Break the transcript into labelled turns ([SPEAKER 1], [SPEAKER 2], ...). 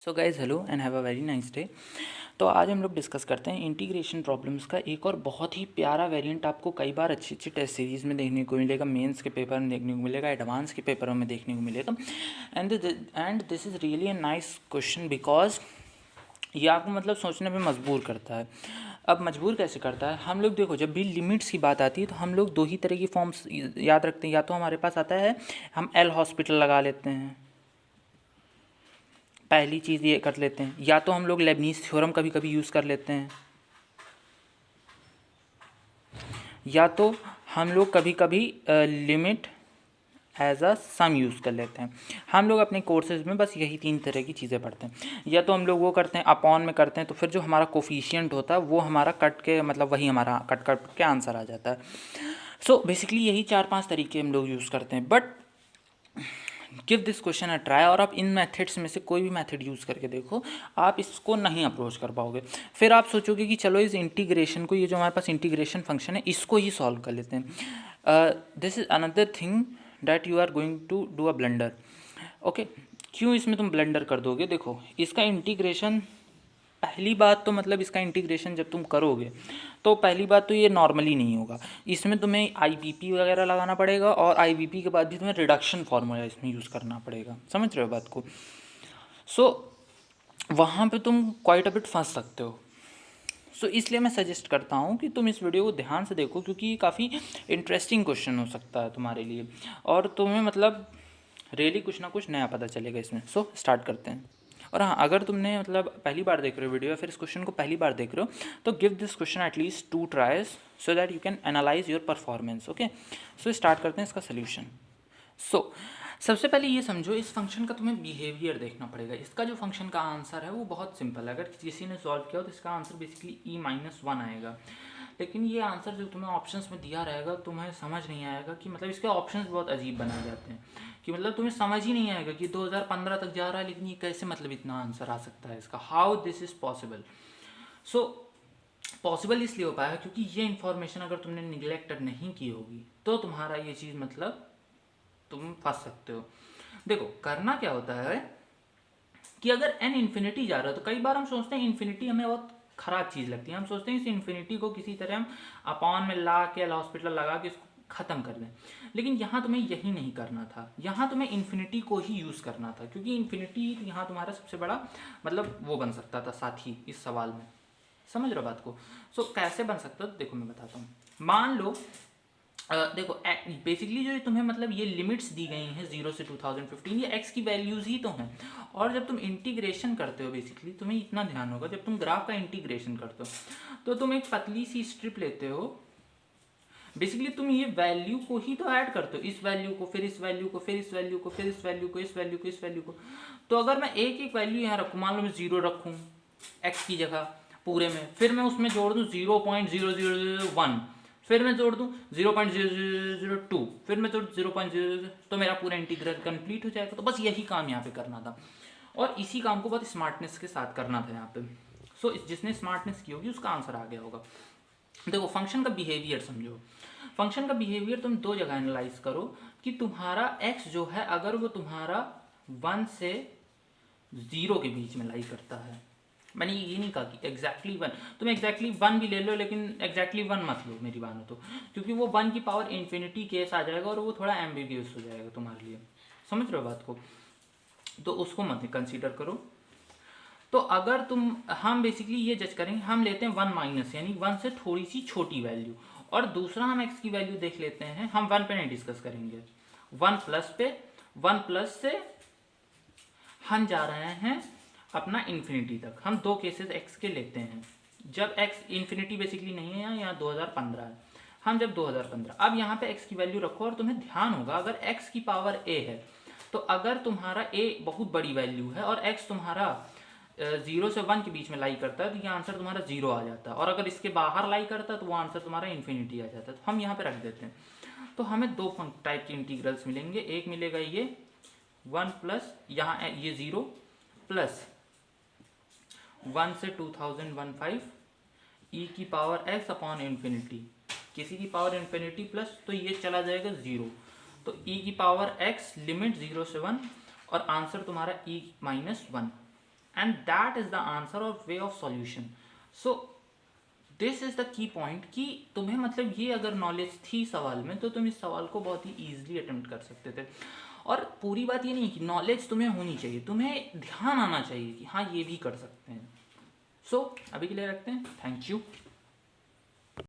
[SPEAKER 1] So guys hello and have a very nice day. तो आज हम लोग डिस्कस करते हैं इंटीग्रेशन प्रॉब्लम्स का एक और बहुत ही प्यारा वेरिएंट। आपको कई बार अच्छी अच्छी टेस्ट सीरीज़ में देखने को मिलेगा, मेंस के पेपर में देखने को मिलेगा, एडवांस के पेपरों में देखने को मिलेगा। And this is really a nice question because ये आपको मतलब सोचने पे मजबूर करता है। अब मजबूर कैसे करता है? हम लोग देखो, जब भी लिमिट्स की बात आती है तो हम लोग दो ही तरह की फॉर्म्स याद रखते हैं। या तो हमारे पास आता है, हम एल हॉस्पिटल लगा लेते हैं, पहली चीज़ ये कर लेते हैं। या तो हम लोग लेबनीज़ थ्योरम कभी कभी यूज़ कर लेते हैं, या तो हम लोग कभी कभी limit as a sum use कर लेते हैं। हम लोग अपने कोर्सेज में बस यही तीन तरह की चीज़ें पढ़ते हैं। या तो हम लोग वो करते हैं अपॉन में करते हैं, तो फिर जो हमारा कोफिशिएंट होता है वो हमारा कट के मतलब वही हमारा कट कट के आंसर आ जाता है। सो बेसिकली यही 4-5 तरीके हम लोग यूज़ करते हैं। But give this question a try, और आप इन मेथड्स में से कोई भी मेथड यूज़ करके देखो, आप इसको नहीं अप्रोच कर पाओगे। फिर आप सोचोगे कि चलो इस इंटीग्रेशन को, ये जो हमारे पास इंटीग्रेशन फंक्शन है, इसको ही सॉल्व कर लेते हैं। This is another thing that you are going to do a blunder. Okay, क्यों इसमें तुम ब्लंडर कर दोगे? देखो, इसका इंटीग्रेशन, पहली बात तो मतलब इसका इंटीग्रेशन जब तुम करोगे तो पहली बात तो ये नॉर्मली नहीं होगा। इसमें तुम्हें आईबीपी वगैरह लगाना पड़ेगा, और आईबीपी के बाद भी तुम्हें रिडक्शन फार्मूला इसमें यूज़ करना पड़ेगा। समझ रहे हो बात को? सो वहाँ पे तुम क्वाइट अ बिट फंस सकते हो। सो इसलिए मैं सजेस्ट करता हूँ कि तुम इस वीडियो को ध्यान से देखो, क्योंकि ये काफ़ी इंटरेस्टिंग क्वेश्चन हो सकता है तुम्हारे लिए, और तुम्हें मतलब रियली कुछ ना कुछ नया पता चलेगा इसमें। सो स्टार्ट करते हैं। और हाँ, अगर तुमने मतलब पहली बार देख रहे हो वीडियो, या फिर इस क्वेश्चन को पहली बार देख रहे हो, तो give this question at least 2 tries so that you can analyse your performance. Okay, so start करते हैं इसका सोल्यूशन। सो सबसे पहले ये समझो, इस फंक्शन का तुम्हें बिहेवियर देखना पड़ेगा। इसका जो फंक्शन का आंसर है वो बहुत सिंपल है। अगर किसी ने सॉल्व किया हो तो इसका आंसर बेसिकली e-1 आएगा। लेकिन ये आंसर जो तुम्हें ऑप्शंस में दिया रहेगा, तुम्हें समझ नहीं आएगा कि मतलब इसके ऑप्शंस बहुत अजीब बनाए जाते हैं, कि मतलब तुम्हें समझ ही नहीं आएगा कि 2015 तक जा रहा है, लेकिन ये कैसे मतलब इतना आंसर आ सकता है इसका, how this is possible. So possible इसलिए हो पाएगा क्योंकि ये इन्फॉर्मेशन अगर तुमने निगलेक्ट नहीं की होगी तो तुम्हारा ये चीज़ मतलब तुम फंस सकते हो। देखो, करना क्या होता है कि अगर एन इन्फिनिटी जा रहा है, तो कई बार हम सोचते हैं इन्फिनिटी हमें बहुत खराब चीज़ लगती है। हम सोचते हैं इस इन्फिनिटी को किसी तरह हम अपॉन में ला के हॉस्पिटल लगा के इसको ख़त्म कर दें। लेकिन यहाँ तुम्हें यही नहीं करना था, यहाँ तुम्हें इन्फिनिटी को ही यूज़ करना था, क्योंकि इन्फिनिटी यहाँ तुम्हारा सबसे बड़ा मतलब वो बन सकता था साथी इस सवाल में। समझ रहे हो बात को? सो कैसे बन सकता है, तो देखो मैं बताता हूँ। मान लो देखो, बेसिकली जो तुम्हें मतलब ये लिमिट्स दी गई हैं 0 से 2015, ये एक्स की वैल्यूज़ ही तो हैं। और जब तुम इंटीग्रेशन करते हो, बेसिकली तुम्हें इतना ध्यान होगा, जब तुम ग्राफ का इंटीग्रेशन करते हो तो तुम एक पतली सी स्ट्रिप लेते हो। बेसिकली तुम ये वैल्यू को ही तो ऐड करते हो, इस वैल्यू को, फिर इस वैल्यू को, फिर इस वैल्यू को, फिर इस वैल्यू को, इस वैल्यू को, इस वैल्यू को। तो अगर मैं एक एक वैल्यू यहाँ रखूँ, मान लो मैं 0 रखूँ एक्स की जगह पूरे में, फिर मैं उसमें जोड़ दूँ 0.0001, फिर मैं जोड़ दूँ 0.0002, फिर मैं जोड़ 0.00, तो मेरा पूरा इंटीग्रल कंप्लीट हो जाएगा। तो बस यही काम यहाँ पे करना था, और इसी काम को बहुत स्मार्टनेस के साथ करना था यहाँ पे। सो जिसने स्मार्टनेस की होगी उसका आंसर आ गया होगा। देखो, फंक्शन का बिहेवियर समझो। फंक्शन का बिहेवियर तुम दो जगह एनालाइज करो कि तुम्हारा x जो है, अगर वो तुम्हारा 1 से 0 के बीच में लाई करता है, मैंने ये नहीं कहा कि एग्जैक्टली 1, तुम एग्जैक्टली 1 भी ले लो, लेकिन एग्जैक्टली 1 मत लो मेरी मानो तो, क्योंकि वो 1 की पावर इन्फिनिटी केस आ जाएगा और वो थोड़ा एम्बिगियस हो जाएगा तुम्हारे लिए। समझ रहे हो बात को? तो उसको मत कंसीडर करो। तो अगर तुम, हम बेसिकली ये जज करेंगे, हम लेते हैं 1 माइनस, यानी 1 से थोड़ी सी छोटी वैल्यू, और दूसरा हम x की वैल्यू देख लेते हैं। हम 1 पे नहीं डिस्कस करेंगे, 1 प्लस पे। 1 प्लस से हम जा रहे हैं अपना इन्फिनिटी तक। हम दो केसेस x के लेते हैं, जब x इन्फिनिटी बेसिकली नहीं है, यहाँ 2015 है। हम जब 2015, अब यहाँ पे x की वैल्यू रखो, और तुम्हें ध्यान होगा अगर x की पावर a है, तो अगर तुम्हारा a बहुत बड़ी वैल्यू है और x तुम्हारा 0 से 1 के बीच में लाई करता है, तो ये आंसर तुम्हारा 0 आ जाता है। और अगर इसके बाहर लाई करता है तो वो आंसर तुम्हारा इन्फिनिटी आ जाता है। तो हम यहाँ पे रख देते हैं। तो हमें दो टाइप के इंटीग्रल्स मिलेंगे। एक मिलेगा ये 1 प्लस यहाँ ये 0 प्लस 1 से 2015 e की पावर x अपॉन इन्फिनिटी, किसी की पावर इन्फिनिटी प्लस, तो ये चला जाएगा 0, तो e की पावर x लिमिट 0 से 1, और आंसर तुम्हारा e-1 and that is the answer और way of solution. So this is the key point कि तुम्हें मतलब ये अगर नॉलेज थी सवाल में तो तुम इस सवाल को बहुत ही ईजिली अटेम्प्ट कर सकते थे. और पूरी बात ये नहीं कि नॉलेज तुम्हें होनी चाहिए, तुम्हें ध्यान आना चाहिए कि हाँ ये भी कर सकते हैं. सो अभी के लिए रखते हैं. Thank you.